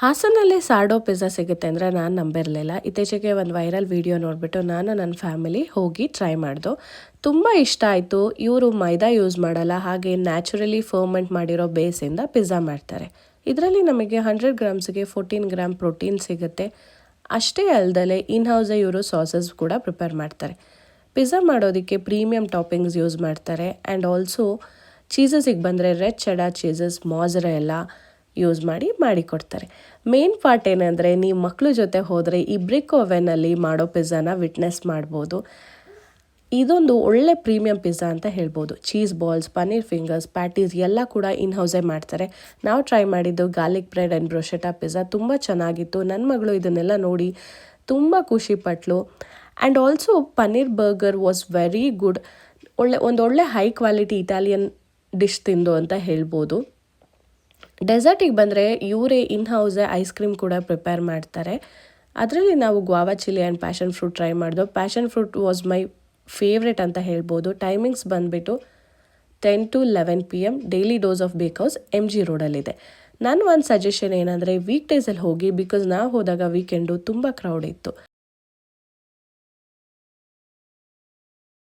ಹಾಸನಲ್ಲಿ ಸಾರ್ಡೋ pizza ಸಿಗುತ್ತೆ ಅಂದರೆ ನಾನು ನಂಬಿರಲಿಲ್ಲ. ಇತ್ತೀಚೆಗೆ ಒಂದು ವೈರಲ್ ವಿಡಿಯೋ ನೋಡಿಬಿಟ್ಟು ನಾನು ನನ್ನ ಫ್ಯಾಮಿಲಿ ಹೋಗಿ ಟ್ರೈ ಮಾಡಿದೋ. ತುಂಬ ಇಷ್ಟ ಆಯಿತು. ಇವರು ಮೈದಾ ಯೂಸ್ ಮಾಡಲ್ಲ, ಹಾಗೆ ನ್ಯಾಚುರಲಿ ಫರ್ಮೆಂಟ್ ಮಾಡಿರೋ ಬೇಸಿಂದ ಪಿಜ್ಜಾ ಮಾಡ್ತಾರೆ. ಇದರಲ್ಲಿ ನಮಗೆ 100 ಗ್ರಾಮ್ಸ್ಗೆ 14 ಗ್ರಾಮ್ ಪ್ರೋಟೀನ್ ಸಿಗುತ್ತೆ. ಅಷ್ಟೇ ಅಲ್ಲದೆ ಇನ್ ಹೌಸೇ ಇವರು ಸಾಸಸ್ ಕೂಡ ಪ್ರಿಪೇರ್ ಮಾಡ್ತಾರೆ. ಪಿಜ್ಜಾ ಮಾಡೋದಕ್ಕೆ ಪ್ರೀಮಿಯಂ ಟಾಪಿಂಗ್ಸ್ ಯೂಸ್ ಮಾಡ್ತಾರೆ. ಆ್ಯಂಡ್ ಆಲ್ಸೋ ಚೀಸಸಿಗೆ ಬಂದರೆ ರೆಡ್ ಚೆಡರ್ ಚೀಸಸ್, ಮೊಜರೆಲ್ಲಾ ಯೂಸ್ ಮಾಡಿಕೊಡ್ತಾರೆ. ಮೇನ್ ಪಾರ್ಟ್ ಏನಂದರೆ ನೀವು ಮಕ್ಕಳ ಜೊತೆ ಹೋದರೆ ಈ ಬ್ರಿಕ್ ಓವೆನಲ್ಲಿ ಮಾಡೋ ಪಿಜ್ಜಾನ ವಿಟ್ನೆಸ್ ಮಾಡ್ಬೋದು. ಇದೊಂದು ಒಳ್ಳೆ ಪ್ರೀಮಿಯಂ ಪಿಜ್ಜಾ ಅಂತ ಹೇಳ್ಬೋದು. Cheese balls, paneer fingers, patties ಎಲ್ಲ ಕೂಡ ಇನ್ ಹೌಸೇ ಮಾಡ್ತಾರೆ. ನಾವು ಟ್ರೈ ಮಾಡಿದ್ದು garlic bread and bruschetta pizza ತುಂಬ ಚೆನ್ನಾಗಿತ್ತು. ನನ್ನ ಮಗಳು ಇದನ್ನೆಲ್ಲ ನೋಡಿ ತುಂಬ ಖುಷಿಪಟ್ಲು. And also paneer burger was very good. ಒಳ್ಳೆ ಹೈ ಕ್ವಾಲಿಟಿ ಇಟಾಲಿಯನ್ ಡಿಶ್ ತಿಂದು ಅಂತ ಹೇಳ್ಬೋದು. ಡೆಸರ್ಟಿಗೆ ಬಂದರೆ ಇವರೇ ಇನ್ ಹೌಸೇ ಐಸ್ ಕ್ರೀಮ್ ಕೂಡ ಪ್ರಿಪೇರ್ ಮಾಡ್ತಾರೆ. ಅದರಲ್ಲಿ ನಾವು guava chilli and passion fruit try ಮಾಡಿದೋ. Passion fruit was my favourite ಅಂತ ಹೇಳ್ಬೋದು. ಟೈಮಿಂಗ್ಸ್ ಬಂದುಬಿಟ್ಟು 10 to 11 PM daily dose of bakehouse MG ರೋಡಲ್ಲಿದೆ. ನನ್ನ ಒಂದು ಸಜೆಷನ್ ಏನಂದರೆ ವೀಕ್ ಡೇಸಲ್ಲಿ ಹೋಗಿ, ಬಿಕಾಸ್ ನಾವು ಹೋದಾಗ ವೀಕೆಂಡು ತುಂಬ ಕ್ರೌಡ್ ಇತ್ತು.